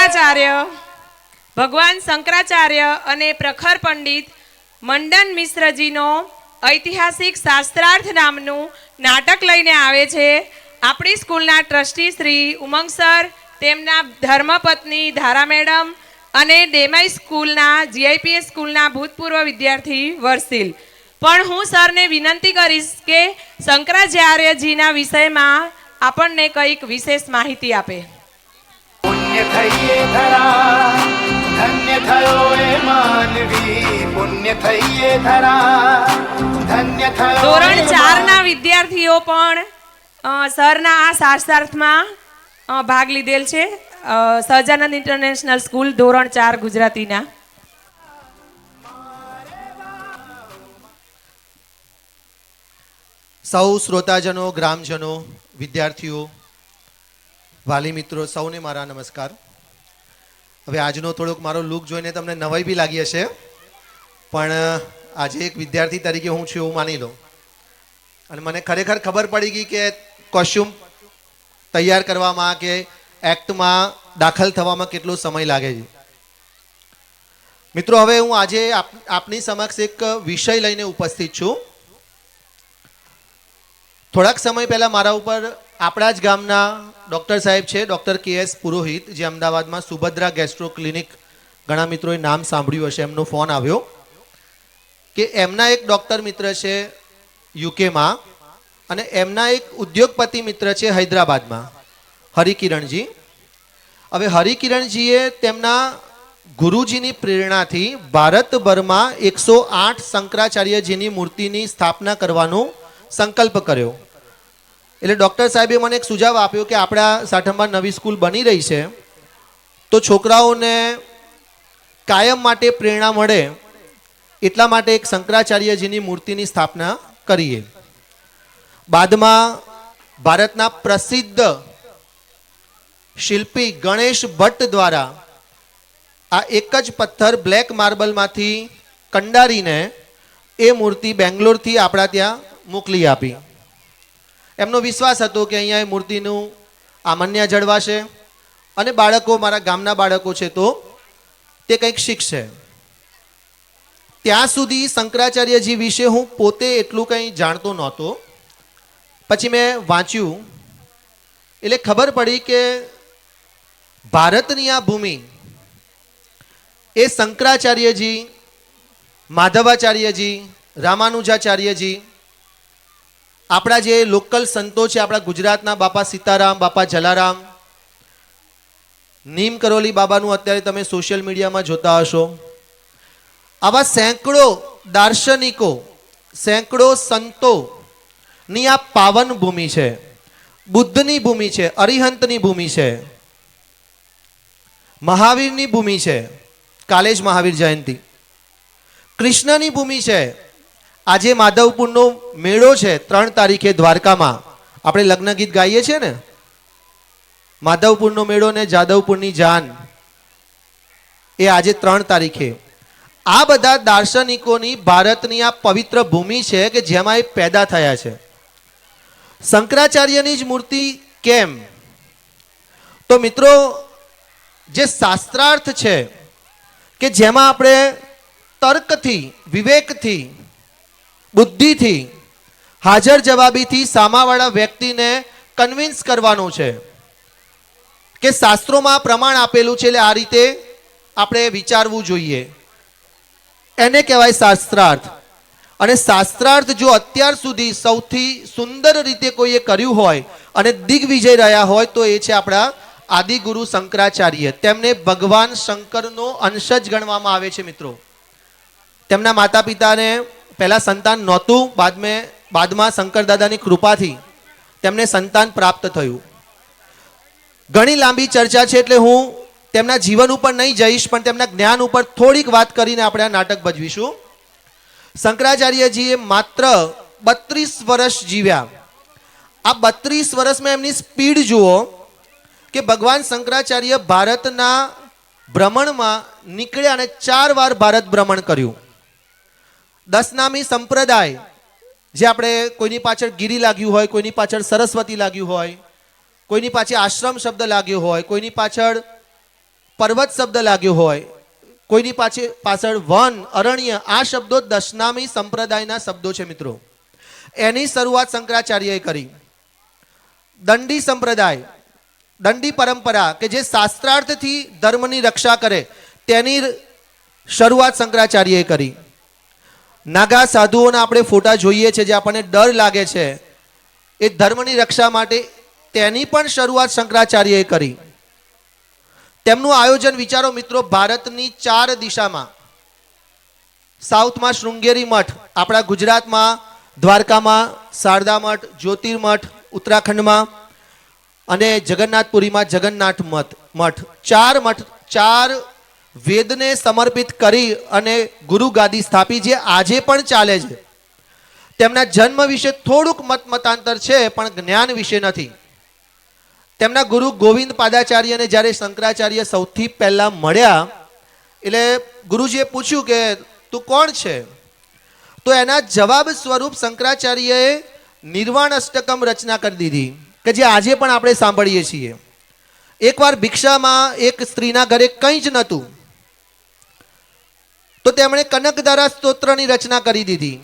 શંકરાચાર્ય ભગવાન શંકરાચાર્ય અને પ્રખર પંડિત મંડન મિશ્રજીનો ઐતિહાસિક શાસ્ત્રાર્થ નામનું નાટક લઈને આવે છે આપણી સ્કૂલના ટ્રસ્ટી શ્રી ઉમંગ સર, તેમના ધર્મપત્ની ધારા મેડમ અને ડેમાઈ સ્કૂલના જીઆઈપીએસ સ્કૂલના ભૂતપૂર્વ વિદ્યાર્થી વર્ષિલ. પણ હું સરને વિનંતી કરીશ કે શંકરાચાર્યજીના વિષયમાં આપણને કંઈક વિશેષ માહિતી આપે. પુણ્ય થઈએ ધરા, ધન્ય થયો એ માનવી, પુણ્ય થઈએ ધરા, ધન્ય થયો. ધોરણ 4ના વિદ્યાર્થીઓ પણ સરના આ શાસ્ત્રાર્થમાં ભાગ લીધેલ છે. સહજાનંદ ઇન્ટરનેશનલ સ્કૂલ ધોરણ 4 ગુજરાતીના. સૌ શ્રોતાજનો, ગ્રામજનો, વિદ્યાર્થીઓ, વાલી મિત્રો, સૌને મારા નમસ્કાર. હવે આજનો થોડોક મારો લુક જોઈને તમને નવાઈ બી લાગી હશે, પણ આજે એક વિદ્યાર્થી તરીકે હું છું એવું માની લો. અને મને ખરેખર ખબર પડી ગઈ કે કોસ્ચ્યુમ તૈયાર કરવામાં કે એક્ટમાં દાખલ થવામાં કેટલો સમય લાગે છે. મિત્રો, હવે હું આજે આપની સમક્ષ એક વિષય લઈને ઉપસ્થિત છું. થોડાક સમય પહેલાં મારા ઉપર આપણા જ ગામના ડૉક્ટર સાહેબ છે, ડૉક્ટર કે.એસ. પુરોહિત, જે અમદાવાદમાં સુભદ્રા ગેસ્ટ્રો ક્લિનિક, ઘણા મિત્રોએ નામ સાંભળ્યું હશે, એમનો ફોન આવ્યો કે એમના એક ડૉક્ટર મિત્ર છે યુકેમાં અને એમના એક ઉદ્યોગપતિ મિત્ર છે હૈદરાબાદમાં, હરિકિરણજી. હવે હરિકિરણજીએ તેમના ગુરુજીની પ્રેરણાથી ભારતભરમાં 108 શંકરાચાર્યજીની મૂર્તિની સ્થાપના કરવાનો સંકલ્પ કર્યો. એટલે ડૉક્ટર સાહેબે મને એક સુઝાવ આપ્યો કે આપણા સાઠમમાં નવી સ્કૂલ બની રહી છે, તો છોકરાઓને કાયમ માટે પ્રેરણા મળે એટલા માટે એક શંકરાચાર્યજીની મૂર્તિની સ્થાપના કરીએ. બાદમાં ભારતના પ્રસિદ્ધ શિલ્પી ગણેશ ભટ્ટ દ્વારા આ એક જ પથ્થર બ્લેક માર્બલમાંથી કંડારીને એ મૂર્તિ બેંગ્લોરથી આપણા ત્યાં મોકલી આપી. એમનો વિશ્વાસ હતો કે અહીંયા એ મૂર્તિનું આમન્ય જળવાશે અને બાળકો, મારા ગામના બાળકો છે તો તે કંઈક શીખશે. ત્યાં સુધી શંકરાચાર્યજી વિશે હું પોતે એટલું કંઈ જાણતો નહોતો. પછી મેં વાંચ્યું એટલે ખબર પડી કે ભારતની આ ભૂમિ એ શંકરાચાર્યજી, માધવાચાર્યજી, રામાનુજાચાર્યજી, આપણા જે લોકલ સંતો છે, આપણા ગુજરાતના બાપા સીતારામ, બાપા જલારામ, નીમ કરોલી બાબાનું અત્યારે તમે સોશિયલ મીડિયામાં જોતા હશો, આવા સેંકડો દાર્શનિકો, સેંકડો સંતોની આ પાવન ભૂમિ છે, બુદ્ધની ભૂમિ છે, અરિહંતની ભૂમિ છે, મહાવીરની ભૂમિ છે, કાલે જ મહાવીર જયંતિ, કૃષ્ણની ભૂમિ છે. આજે માધવપુરનો મેળો છે 3 તારીખે દ્વારકામાં, આપણે લગ્ન ગીત ગાઈએ છીએ ને, માધવપુરનો મેળો ને જાદવપુરની જાન, એ આજે 3 તારીખે. આ બધા દાર્શનિકોની ભારતની આ પવિત્ર ભૂમિ છે કે જેમાં એ પેદા થયા છે. શંકરાચાર્યની જ મૂર્તિ કેમ? તો મિત્રો, જે શાસ્ત્રાર્થ છે કે જેમાં આપણે તર્કથી, વિવેકથી, બુદ્ધિથી, હાજર જવાબીથી સામાવાળા વ્યક્તિને કન્વિન્સ કરવાનું છે કે શાસ્ત્રોમાં પ્રમાણ આપેલું છે એટલે આ રીતે આપણે વિચારવું જોઈએ, એને કહેવાય શાસ્ત્રાર્થ. અને શાસ્ત્રાર્થ જો અત્યાર સુધી સૌથી સુંદર રીતે કોઈએ કર્યું હોય અને દિગ્વિજય રહ્યા હોય તો એ છે આપણા આદિગુરુ શંકરાચાર્ય. તેમને ભગવાન શંકરનો અંશ જ ગણવામાં આવે છે. મિત્રો, તેમના માતા પિતાને પહેલાં સંતાન નહોતું, બાદમાં શંકરદાદાની કૃપાથી તેમને સંતાન પ્રાપ્ત થયું. ઘણી લાંબી ચર્ચા છે એટલે હું તેમના જીવન ઉપર નહીં જઈશ, પણ તેમના જ્ઞાન ઉપર થોડીક વાત કરીને આપણે આ નાટક ભજવીશું. શંકરાચાર્યજીએ માત્ર 32 વર્ષ જીવ્યા. આ 32 વર્ષમાં એમની સ્પીડ જુઓ કે ભગવાન શંકરાચાર્ય ભારતના ભ્રમણમાં નીકળ્યા અને 4 વાર ભારત ભ્રમણ કર્યું. દસનામી સંપ્રદાય, જે આપણે કોઈની પાછળ ગિરી લાગ્યું હોય, કોઈની પાછળ સરસ્વતી લાગ્યું હોય, કોઈની પાછળ આશ્રમ શબ્દ લાગ્યો હોય, કોઈની પાછળ પર્વત શબ્દ લાગ્યો હોય, કોઈની પાછળ વન, અરણ્ય, આ શબ્દો દશનામી સંપ્રદાયના શબ્દો છે મિત્રો. એની શરૂઆત શંકરાચાર્યએ કરી. દંડી સંપ્રદાય, દંડી પરંપરા કે જે શાસ્ત્રાર્થથી ધર્મની રક્ષા કરે, તેની શરૂઆત શંકરાચાર્યએ કરી. નાગા સાધુઓના આપણે ફોટા જોઈએ છે જે આપણને ડર લાગે છે, એ ધર્મની રક્ષા માટે તેની પણ શરૂઆત શંકરાચાર્યએ કરી. તેમનું આયોજન વિચારો મિત્રો, ભારતની 4 દિશામાં, સાઉથમાં શૃંગેરી મઠ, આપણા ગુજરાતમાં દ્વારકામાં શારદા મઠ, જ્યોતિર્મઠ ઉત્તરાખંડમાં, અને જગન્નાથપુરીમાં જગન્નાથ મઠ, 4 મઠ, 4 વેદને સમર્પિત કરી અને ગુરુ ગાદી સ્થાપી, જે આજે પણ ચાલે છે. તેમના જન્મ વિશે થોડુંક મતાંતર છે, પણ જ્ઞાન વિશે નથી. તેમના ગુરુ ગોવિંદ પાદાચાર્યને જ્યારે શંકરાચાર્ય સૌથી પહેલા મળ્યા, એટલે ગુરુજીએ પૂછ્યું કે તું કોણ છે? તો એના જવાબ સ્વરૂપ શંકરાચાર્યએ નિર્વાણ અષ્ટકમ રચના કરી દીધી, કે જે આજે પણ આપણે સાંભળીએ છીએ. એકવાર ભિક્ષામાં એક સ્ત્રીના ઘરે કંઈ જ નહોતું, તો તેમણે કનકધારા સ્તોત્રની રચના કરી દીધી.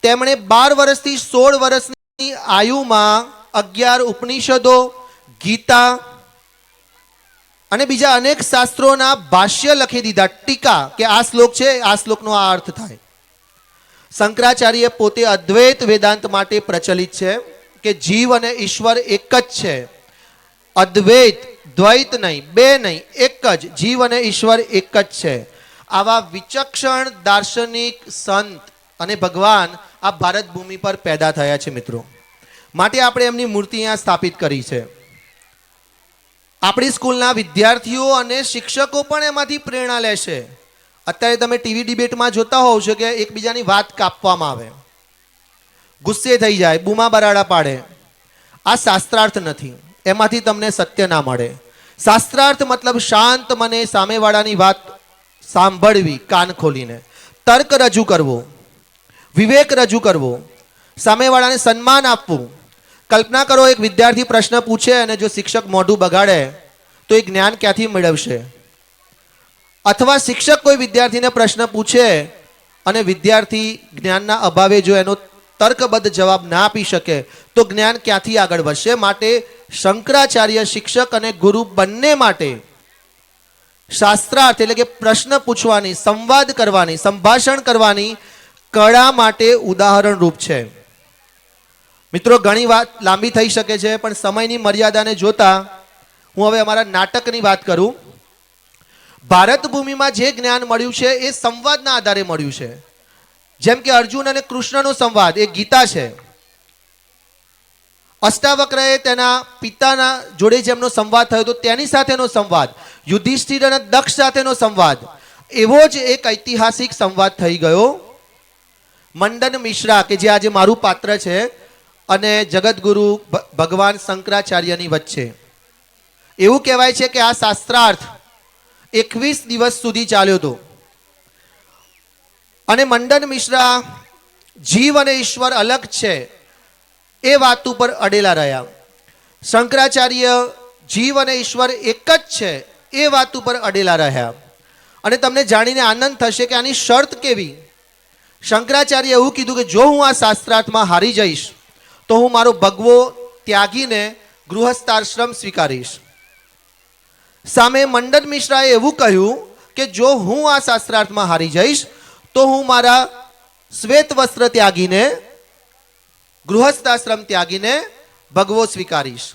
તેમણે 12 વર્ષથી 16 વર્ષની આયુમાં 11 ઉપનિષદો, ગીતા અને બીજા અનેક શાસ્ત્રોના ભાષ્ય લખી દીધા, ટીકા, કે આ શ્લોક છે, આ શ્લોકનો આ અર્થ થાય. શંકરાચાર્ય પોતે અદ્વૈત વેદાંત માટે પ્રચલિત છે કે જીવ અને ઈશ્વર એક જ છે. અદ્વૈત, દ્વૈત નહીં, બે નહીં, એક જ, જીવ અને ઈશ્વર એક જ છે. આવા વિચક્ષણ દાર્શનિક સંત અને ભગવાન આ ભારત ભૂમિ પર પેદા થયા છે મિત્રો. માટે આપણે એમની મૂર્તિ અહીંયા સ્થાપિત કરી છે. આપણી સ્કૂલના વિદ્યાર્થીઓ અને શિક્ષકો પણ એમાંથી પ્રેરણા લેશે. અત્યારે તમે ટીવી ડિબેટમાં જોતા હોવ છો કે એકબીજાની વાત કાપવામાં આવે, ગુસ્સે થઈ જાય, બૂમા બરાડા પાડે. આ શાસ્ત્રાર્થ નથી, એમાંથી તમને સત્ય ના મળે. શાસ્ત્રાર્થ મતલબ શાંત મને સામેવાળાની વાત સાંભળવી, કાન ખોલીને તર્ક રજૂ કરવો, વિવેક રજૂ કરવો, સામેવાળાને સન્માન આપવું. કલ્પના કરો, એક વિદ્યાર્થી પ્રશ્ન પૂછે અને જો શિક્ષક મોઢું બગાડે તો એ જ્ઞાન ક્યાંથી મેળવશે? અથવા શિક્ષક કોઈ વિદ્યાર્થીને પ્રશ્ન પૂછે અને વિદ્યાર્થી જ્ઞાનના અભાવે જો એનો તર્કબદ્ધ જવાબ ના આપી શકે તો જ્ઞાન ક્યાંથી આગળ વધશે? માટે શંકરાચાર્ય શિક્ષક અને ગુરુ બંને માટે શાસ્ત્રાર્થ એટલે કે પ્રશ્ન પૂછવાની, સંવાદ કરવાની, સંભાષણ કરવાની કળા માટે ઉદાહરણ રૂપ છે. મિત્રો, ઘણી વાત લાંબી થઈ શકે છે, પણ સમયની મર્યાદાને જોતા હું હવે અમારા નાટકની વાત કરું. ભારત ભૂમિમાં જે જ્ઞાન મળ્યું છે એ સંવાદના આધારે મળ્યું છે. જેમ કે અર્જુન અને કૃષ્ણનો સંવાદ, એ ગીતા છે. અષ્ટાવક્રએ તેના પિતાના જોડે જેમનો સંવાદ થયો હતો તેની સાથેનો સંવાદ, યુધિષ્ઠિર અને દક્ષ સાથેનો સંવાદ, એવો જ એક ઐતિહાસિક સંવાદ થઈ ગયો મંડન મિશ્રા, કે જે આજે મારું પાત્ર છે, અને જગતગુરુ ભગવાન શંકરાચાર્યની વચ્ચે. એવું કહેવાય છે કે આ શાસ્ત્રાર્થ 21 દિવસ સુધી ચાલ્યો હતો. અને મંડન મિશ્રા જીવ અને ઈશ્વર અલગ છે એ વાત ઉપર અડેલા રહ્યા. શંકરાચાર્ય જીવ અને ઈશ્વર એક જ છે એ વાત ઉપર અડેલા રહ્યા. અને તમને જાણીને આનંદ થશે કે આની શરત કેવી. શંકરાચાર્ય એવું કીધું કે જો હું આ શાસ્ત્રાર્થમાં હારી જઈશ તો હું મારો ભગવો ત્યાગીને ગૃહસ્થાશ્રમ સ્વીકારીશ. સામે મંડન મિશ્રાએ એવું કહ્યું કે જો હું આ શાસ્ત્રાર્થમાં હારી જઈશ તો હું મારા શ્વેત વસ્ત્ર ત્યાગીને, ગૃહસ્થાશ્રમ ત્યાગીને ભગવો સ્વીકારીશ.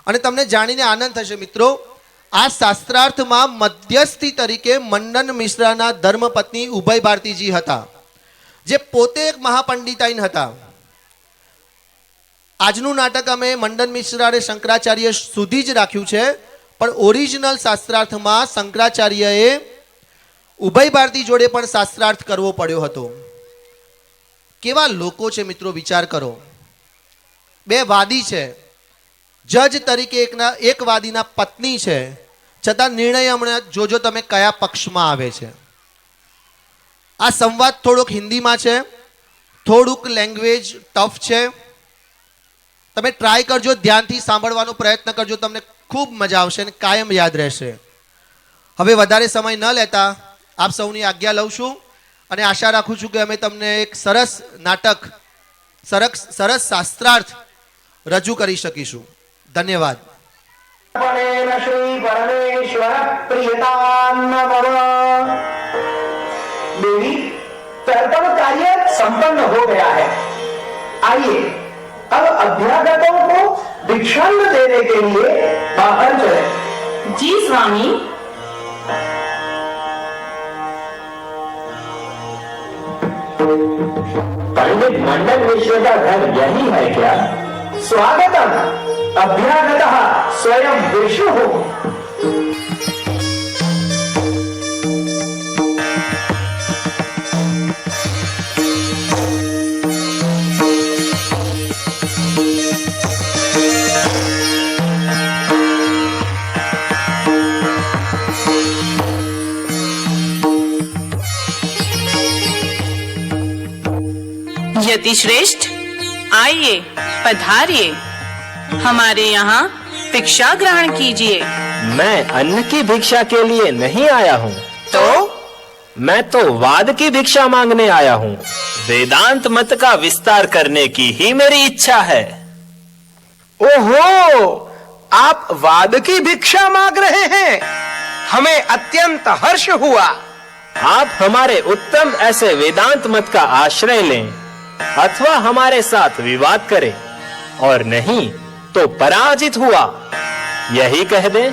અને તમને જાણીને આનંદ થશે મિત્રો, આ શાસ્ત્રાર્થમાં મધ્યસ્થી તરીકે મંડન મિશ્રાના ધર્મપત્ની ઉભય ભારતીજી હતા, જે પોતે એક મહાપંડિતાઈન હતા. આજનું નાટક અમે મંડન મિશ્રા અને શંકરાચાર્ય સુધી જ રાખ્યું છે, પણ ઓરિજિનલ શાસ્ત્રાર્થમાં શંકરાચાર્યએ ઉભય ભારતી જોડે પણ શાસ્ત્રાર્થ કરવો પડ્યો હતો. કેવા લોકો છે મિત્રો, વિચાર કરો. બે વાદી છે, જજ તરીકે એક વાદીના પત્ની છે, છતાં નિર્ણય હમણાં જોજો તમે કયા પક્ષમાં આવે છે. આ સંવાદ થોડોક હિન્દીમાં છે, થોડુંક લેંગ્વેજ ટફ છે. તમે ટ્રાય કરજો, ધ્યાનથી સાંભળવાનો પ્રયત્ન કરજો, તમને ખૂબ મજા આવશે અને કાયમ યાદ રહેશે. હવે વધારે સમય ન લેતા આપ સૌની આજ્ઞા લઉં છું અને આશા રાખું છું કે અમે તમને એક સરસ નાટક સરસ શાસ્ત્રાર્થ રજૂ કરી શકીશું. ધન્યવાદ. श्री परमेश्वर प्रियतान्नमः। देवी, कर्तव्य कार्य संपन्न हो गया है। आइए अब अभ्यागतों को भिक्षान्न देने के लिए बाहर चले। जी स्वामी। पंडित मंडन मिश्र का घर यही है क्या? स्वागतम अभ्यागतः स्वयं विष्णु। यति श्रेष्ठ, आइए पधारिए, हमारे यहाँ भिक्षा ग्रहण कीजिए। मैं अन्न की भिक्षा के लिए नहीं आया हूँ, तो मैं तो वाद की भिक्षा मांगने आया हूँ। वेदांत मत का विस्तार करने की ही मेरी इच्छा है। ओहो, आप वाद की भिक्षा मांग रहे हैं? हमें अत्यंत हर्ष हुआ। आप हमारे उत्तम ऐसे वेदांत मत का आश्रय लें अथवा हमारे साथ विवाद करें, और नहीं तो पराजित हुआ यही कह दें।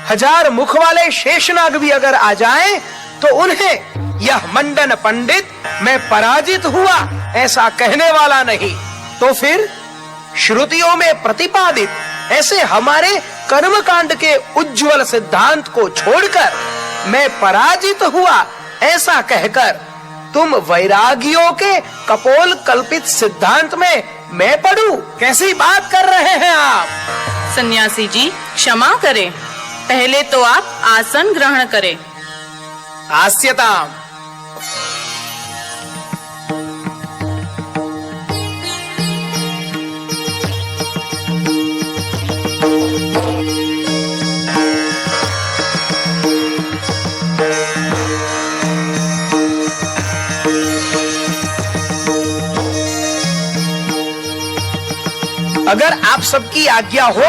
1000 मुख वाले शेषनाग भी अगर आ जाएं, तो उन्हें यह मंडन पंडित मैं पराजित हुआ ऐसा कहने वाला नहीं। तो फिर श्रुतियों में प्रतिपादित ऐसे हमारे कर्मकांड के उज्जवल सिद्धांत को छोड़कर मैं पराजित हुआ ऐसा कहकर तुम वैरागियों के कपोल कल्पित सिद्धांत में मैं पढ़ूं? कैसी बात कर रहे हैं आप? सन्यासी जी क्षमा करें, पहले तो आप आसन ग्रहण करें। आस्यताम। अगर आप सबकी आज्ञा हो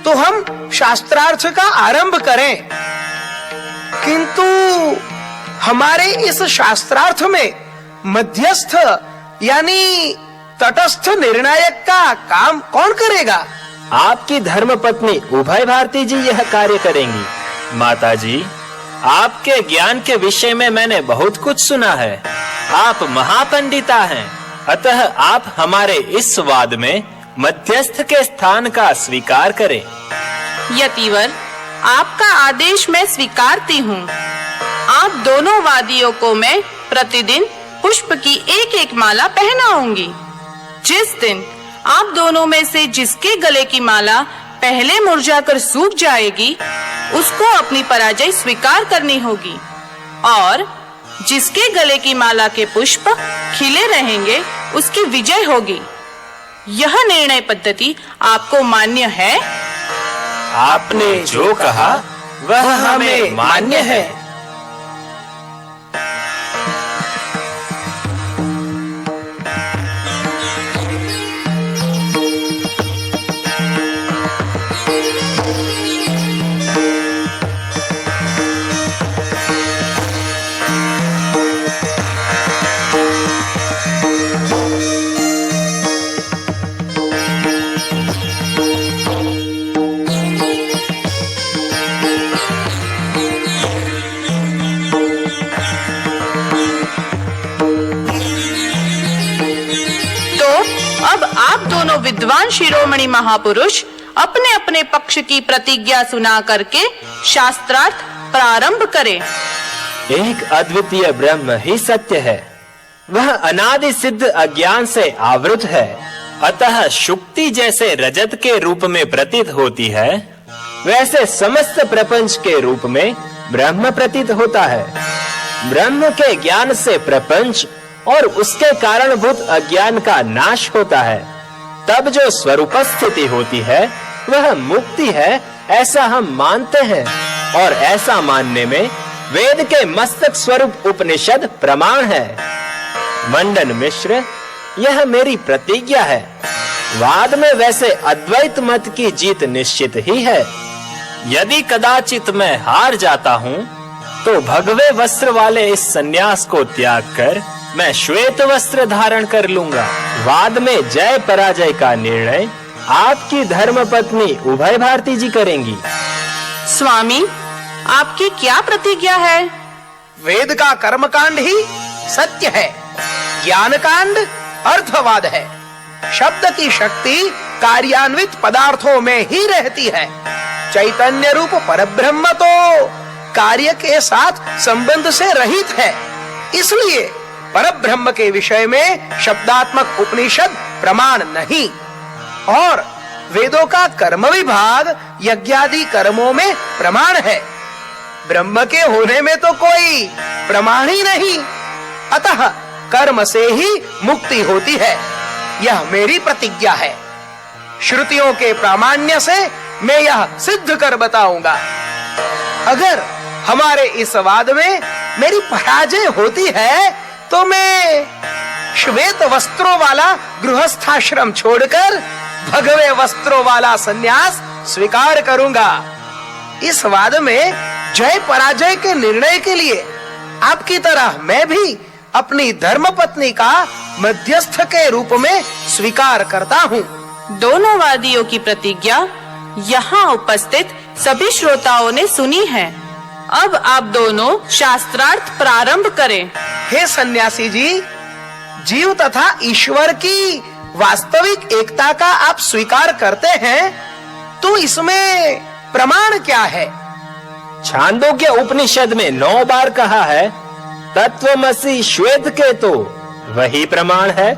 तो हम शास्त्रार्थ का आरंभ करें, किंतु हमारे इस शास्त्रार्थ में मध्यस्थ यानी तटस्थ निर्णायक का काम कौन करेगा? आपकी धर्मपत्नी उभय भारती जी यह कार्य करेंगी। माता जी, आपके ज्ञान के विषय में मैंने बहुत कुछ सुना है। आप महापंडिता हैं, अतः आप हमारे इस वाद में मध्यस्थ के स्थान का स्वीकार करें। यतिवर, आपका आदेश मैं स्वीकारती हूँ। आप दोनों वादियों को मैं प्रतिदिन पुष्प की एक एक माला पहनाऊंगी। जिस दिन आप दोनों में से जिसके गले की माला पहले मुरझाकर सूख जाएगी, उसको अपनी पराजय स्वीकार करनी होगी, और जिसके गले की माला के पुष्प खिले रहेंगे, उसकी विजय होगी। यह निर्णय पद्धति आपको मान्य है? आपने जो कहा वह हमें मान्य है। विद्वान शिरोमणि महापुरुष अपने अपने पक्ष की प्रतिज्ञा सुना करके शास्त्रार्थ प्रारंभ करें। एक अद्वितीय ब्रह्म ही सत्य है, वह अनादि सिद्ध अज्ञान से आवृत है, अतः शुक्ति जैसे रजत के रूप में प्रतीत होती है, वैसे समस्त प्रपंच के रूप में ब्रह्म प्रतीत होता है। ब्रह्म के ज्ञान से प्रपंच और उसके कारणभूत अज्ञान का नाश होता है। तब जो स्वरूप स्थिति होती है वह मुक्ति है, ऐसा हम मानते हैं। और ऐसा मानने में वेद के मस्तक स्वरूप उपनिषद प्रमाण है। मंडन मिश्र, यह मेरी प्रतिज्ञा है। वाद में वैसे अद्वैत मत की जीत निश्चित ही है। यदि कदाचित मैं हार जाता हूँ तो भगवे वस्त्र वाले इस सन्यास को त्याग कर मैं श्वेत वस्त्र धारण कर लूंगा। वाद में जय पराजय का निर्णय आपकी धर्मपत्नी उभय भारती जी करेंगी। स्वामी, आपकी क्या प्रतिज्ञा है? वेद का कर्मकांड ही सत्य है, ज्ञान कांड अर्थवाद है। शब्द की शक्ति कार्यान्वित पदार्थों में ही रहती है। चैतन्य रूप परब्रह्म तो कार्य के साथ संबंध से रहित है। इसलिए परब्रह्म के विषय में शब्दात्मक उपनिषद प्रमाण नहीं, और वेदों का कर्म विभाग यज्ञादि कर्मों में प्रमाण है। ब्रह्म के होने में तो कोई प्रमाण ही नहीं, अतः कर्म से ही मुक्ति होती है। यह मेरी प्रतिज्ञा है। श्रुतियों के प्रामाण्य से मैं यह सिद्ध कर बताऊंगा। अगर हमारे इस वाद में मेरी पराजय होती है तो मैं श्वेत वस्त्रों वाला गृहस्थाश्रम छोड़कर भगवे वस्त्रों वाला सन्यास स्वीकार करूंगा। इस वाद में जय पराजय के निर्णय के लिए आपकी तरह मैं भी अपनी धर्मपत्नी का मध्यस्थ के रूप में स्वीकार करता हूँ। दोनों वादियों की प्रतिज्ञा यहाँ उपस्थित सभी श्रोताओं ने सुनी है। अब आप दोनों शास्त्रार्थ प्रारंभ करें। हे सन्यासी जी, जीव तथा ईश्वर की वास्तविक एकता का आप स्वीकार करते हैं, तो इसमें प्रमाण क्या है? छांदोग्य उपनिषद में 9 बार कहा है तत्वमसि श्वेत के, तो वही प्रमाण है।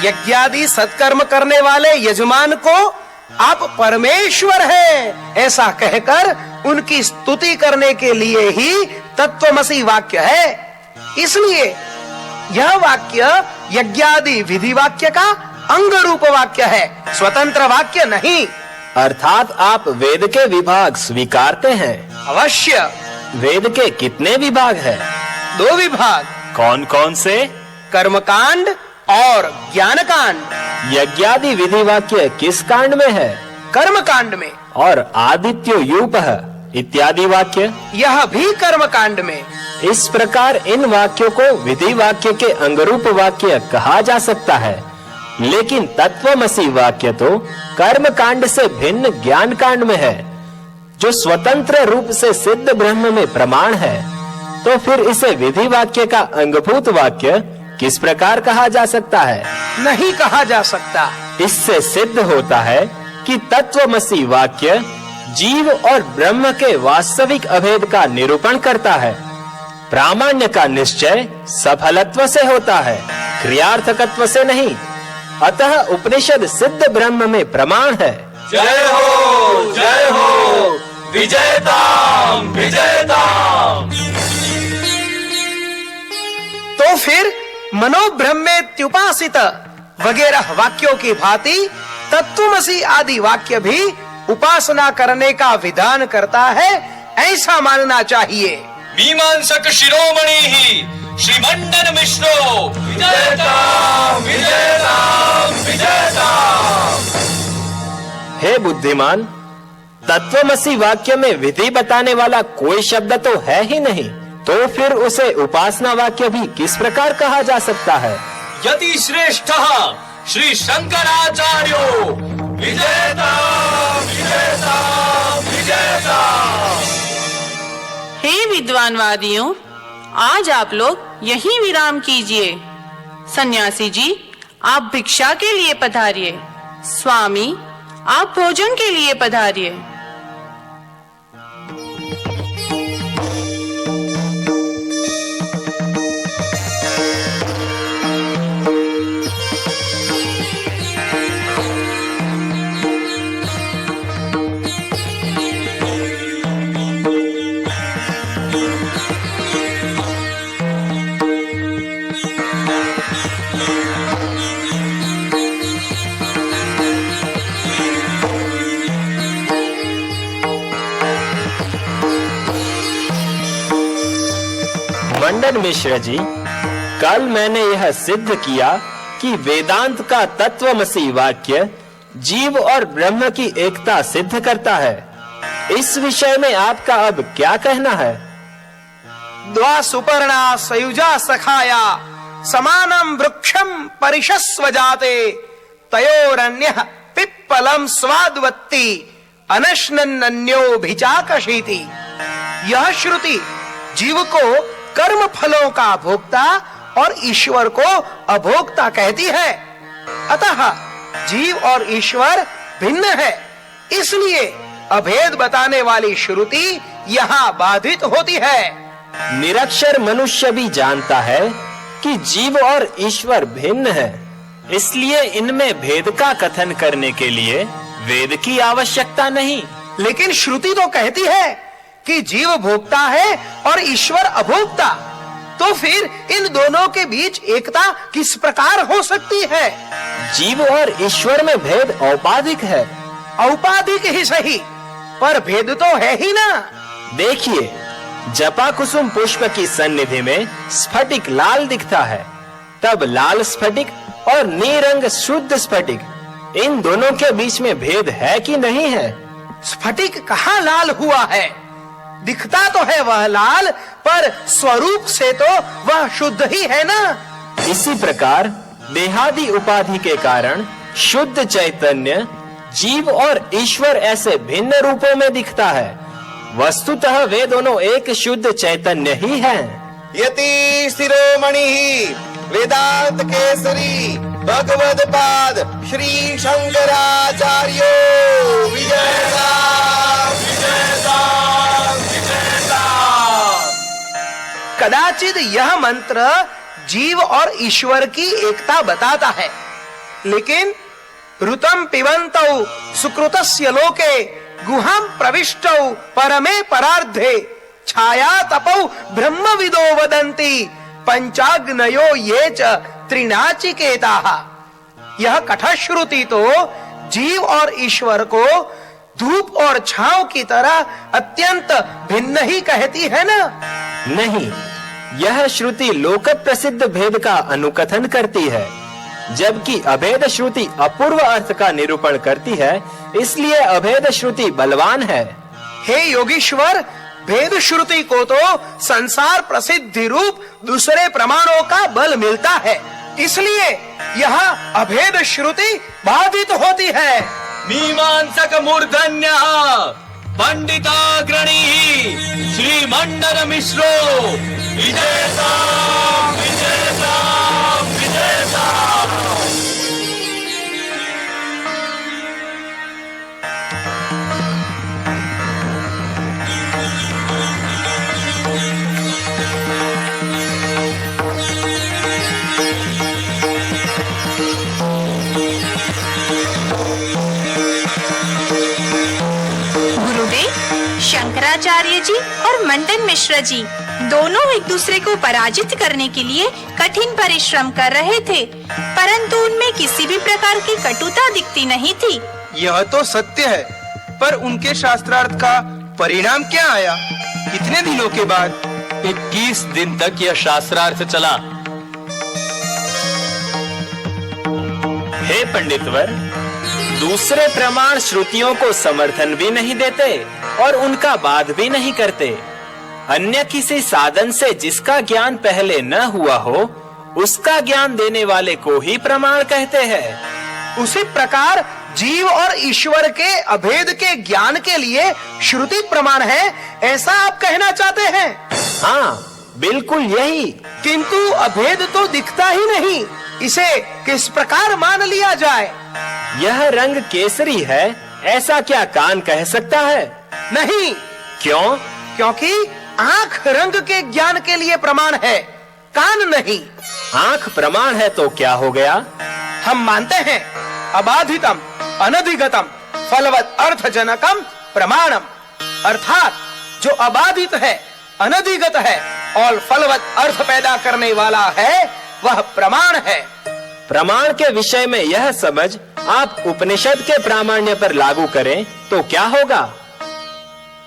यज्ञादि सत्कर्म करने वाले यजमान को आप परमेश्वर हैं ऐसा कहकर उनकी स्तुति करने के लिए ही तत्वमसि वाक्य है। इसलिए यह वाक्य यज्ञादि विधि वाक्य का अंग रूप वाक्य है, स्वतंत्र वाक्य नहीं। अर्थात आप वेद के विभाग स्वीकारते हैं? अवश्य। वेद के कितने विभाग हैं? 2 विभाग। कौन कौन से? कर्मकांड और ज्ञान कांड। यज्ञादि विधि वाक्य किस कांड में है? कर्म कांड में। और आदित्यो यूपः इत्यादि वाक्य? यह भी कर्म कांड में। इस प्रकार इन वाक्यों को विधि वाक्य के अंगरूप वाक्य कहा जा सकता है, लेकिन तत्वमसि वाक्य तो कर्म कांड से भिन्न ज्ञान कांड में है, जो स्वतंत्र रूप से सिद्ध ब्रह्म में प्रमाण है। तो फिर इसे विधि वाक्य का अंगभूत वाक्य किस प्रकार कहा जा सकता है? नहीं कहा जा सकता। इससे सिद्ध होता है कि तत्वमसि वाक्य जीव और ब्रह्म के वास्तविक अभेद का निरूपण करता है। प्रामाण्य का निश्चय सफलत्व से होता है, क्रियार्थकत्व से नहीं। अतः उपनिषद सिद्ध ब्रह्म में प्रमाण है। जय हो विजयताम विजयताम। तो फिर मनोब्रह्मेत्युपासित वगैरह वाक्यों की भांति तत्वमसि आदि वाक्य भी उपासना करने का विधान करता है, ऐसा मानना चाहिए। मीमांसक शिरोमणि ही श्रीमंडन मिश्रो विजयताम विजयताम विजयताम। हे बुद्धिमान, तत्वमसि वाक्य में विधि बताने वाला कोई शब्द तो है ही नहीं, तो फिर उसे उपासना वाक्य भी किस प्रकार कहा जा सकता है? यति श्रेष्ठ श्री शंकराचार्यो विजयताम विजयताम विजयताम। हे विद्वान वादियों, आज आप लोग यहीं विराम कीजिए। सन्यासी जी, आप भिक्षा के लिए पधारिए। स्वामी, आप भोजन के लिए पधारिए। मंडन मिश्र जी, कल मैंने यह सिद्ध किया कि वेदांत का तत्वमसि वाक्य जीव और ब्रह्म की एकता सिद्ध करता है। इस विषय में आपका अब क्या कहना है? द्वा सुपर्णा सयुजा सखाया समानम वृक्षम परिशस्व जाते तयोरन्यः पिप्पलम स्वादवत्ति अनश्नन्यो भिचाकशीति। यह श्रुति जीव को कर्म फलों का भोक्ता और ईश्वर को अभोक्ता कहती है। अतः जीव और ईश्वर भिन्न है, इसलिए अभेद बताने वाली श्रुति यहाँ बाधित होती है। निरक्षर मनुष्य भी जानता है कि जीव और ईश्वर भिन्न है, इसलिए इनमें भेद का कथन करने के लिए वेद की आवश्यकता नहीं। लेकिन श्रुति तो कहती है कि जीव भोक्ता है और ईश्वर अभोक्ता, तो फिर इन दोनों के बीच एकता किस प्रकार हो सकती है? जीव और ईश्वर में भेद औपाधिक है। औपाधिक ही सही, पर भेद तो है ही ना। देखिए, जपा कुसुम पुष्प की सन्निधि में स्फटिक लाल दिखता है, तब लाल स्फटिक और नीरंग शुद्ध स्फटिक, इन दोनों के बीच में भेद है कि नहीं है? स्फटिक कहाँ लाल हुआ है? दिखता तो है वह लाल, पर स्वरूप से तो वह शुद्ध ही है ना। इसी प्रकार देहादि उपाधि के कारण शुद्ध चैतन्य जीव और ईश्वर ऐसे भिन्न रूपों में दिखता है। वस्तुतः वे दोनों एक शुद्ध चैतन्य ही हैं। यति शिरोमणि वेदांत केसरी भगवद पाद श्री शंकराचार्यो विजयता विजयता विजयता। कदाचित यह मंत्र जीव और ईश्वर की एकता बताता है, लेकिन ऋतम पिबन्तौ सुकृतस्य लोके गुहम प्रविष्टौ परमे परार्धे छाया तपौ ब्रह्मविदो वदन्ति पंचाग्नयो ये च त्रिनाचिकेताः। यह कठश्रुति तो जीव और ईश्वर को धूप और छांव की तरह अत्यंत भिन्न ही कहती है ना? नहीं, यह श्रुति लोक प्रसिद्ध भेद का अनुकथन करती है, जबकि अभेद श्रुति अपूर्व अर्थ का निरूपण करती है, इसलिए अभेद श्रुति बलवान है। हे योगीश्वर, भेद श्रुति को तो संसार प्रसिद्धि रूप दूसरे प्रमाणों का बल मिलता है, इसलिए यह अभेद श्रुति बाधित होती है। मीमांसक मूर्धन्य पंडिताग्रणी श्री मंडन मिश्रो विजयता विजयता विजयता। शंकराचार्य जी और मंडन मिश्र जी दोनों एक दूसरे को पराजित करने के लिए कठिन परिश्रम कर रहे थे, परंतु उनमें किसी भी प्रकार की कटुता दिखती नहीं थी। यह तो सत्य है, पर उनके शास्त्रार्थ का परिणाम क्या आया? कितने दिनों के बाद? 21 दिन तक यह शास्त्रार्थ चला। हे पंडितवर, दूसरे प्रमाण श्रुतियों को समर्थन भी नहीं देते और उनका वाद भी नहीं करते। अन्य किसी साधन से जिसका ज्ञान पहले न हुआ हो, उसका ज्ञान देने वाले को ही प्रमाण कहते हैं। उसी प्रकार जीव और ईश्वर के अभेद के ज्ञान के लिए श्रुति प्रमाण है, ऐसा आप कहना चाहते हैं? हाँ, बिल्कुल यही। किंतु अभेद तो दिखता ही नहीं, इसे किस प्रकार मान लिया जाए? यह रंग केसरी है, ऐसा क्या कान कह सकता है? नहीं। क्यों? क्योंकि आंख रंग के ज्ञान के लिए प्रमाण है, कान नहीं। आंख प्रमाण है तो क्या हो गया? हम मानते हैं अबाधितम अनधिगतम फलवत अर्थजनकम प्रमाणम, अर्थात जो अबाधित है, अनधिगत है और फलवत अर्थ पैदा करने वाला है, वह प्रमाण है। प्रमाण के विषय में यह समझ आप उपनिषद के प्रामाण्य पर लागू करें तो क्या होगा?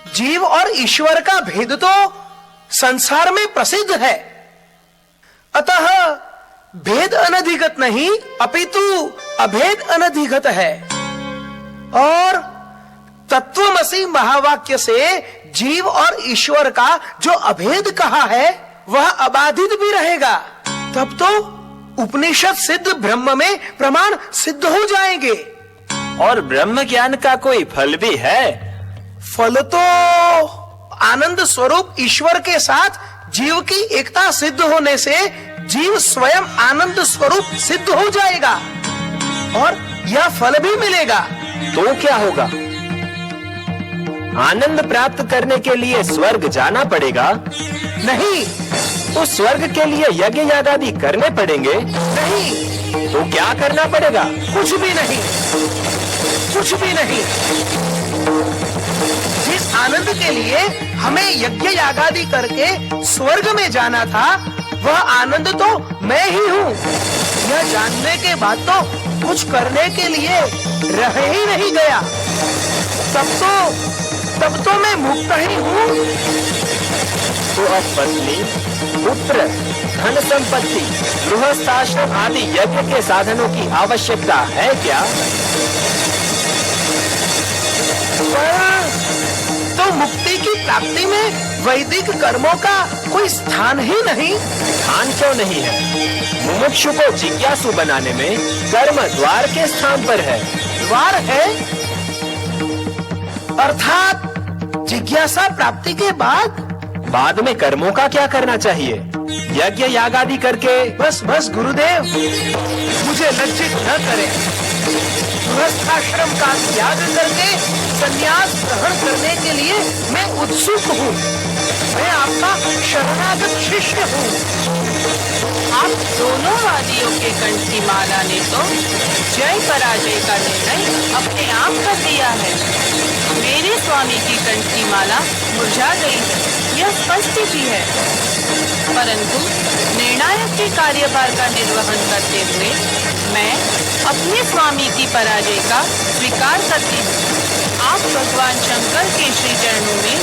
जीव और ईश्वर का भेद तो संसार में प्रसिद्ध है। अतः भेद अनधिगत नहीं अपितु अभेद अनधिगत है। और तत्वमसि महावाक्य से जीव और ईश्वर का जो अभेद कहा है वह अबाधित भी रहेगा। तब तो उपनिषद सिद्ध ब्रह्म में प्रमाण सिद्ध हो जाएंगे। और ब्रह्म ज्ञान का कोई फल भी है? फल तो आनंद स्वरूप ईश्वर के साथ जीव की एकता सिद्ध होने से जीव स्वयं आनंद स्वरूप सिद्ध हो जाएगा और यह फल भी मिलेगा। तो क्या होगा? आनंद प्राप्त करने के लिए स्वर्ग जाना पड़ेगा? नहीं। तो स्वर्ग के लिए यज्ञ यागादि करने पड़ेंगे? नहीं। तो क्या करना पड़ेगा? कुछ भी नहीं, कुछ भी नहीं। जिस आनंद के लिए हमें यज्ञ यागादि करके स्वर्ग में जाना था वह आनंद तो मैं ही हूँ। यह जानने के बाद तो कुछ करने के लिए रह ही नहीं गया। तब तो मैं मुक्त ही हूँ। तो अब पत्नी, पुत्र, धन संपत्ति, गृहस्थाश्रम आदि यज्ञ के साधनों की आवश्यकता है क्या? तो मुक्ति की प्राप्ति में वैदिक कर्मों का कोई स्थान ही नहीं। स्थान क्यों नहीं है? मुमुक्षु को जिज्ञासु बनाने में कर्म द्वार के स्थान पर है। द्वार है अर्थात जिज्ञासा प्राप्ति के बाद में कर्मों का क्या करना चाहिए? यज्ञ यागादि करके? बस गुरुदेव, मुझे लज्जित न करें। गृहस्थाश्रम का त्याग करके संन्यास ग्रहण करने के लिए मैं उत्सुक हूँ। मैं आपका शरणागत शिष्य हूँ। आप दोनों वादियों के कंठ की माला ने तो जय पराजय का निर्णय अपने आप कर दिया है। मेरे स्वामी की कंठ की माला मुरझा गई है, यह स्पष्ट भी है। परंतु निर्णायक के कार्यभार का निर्वहन करते हुए मैं अपने स्वामी की पराजय का स्वीकार करती हूँ। आप भगवान शंकर के श्री चरणों में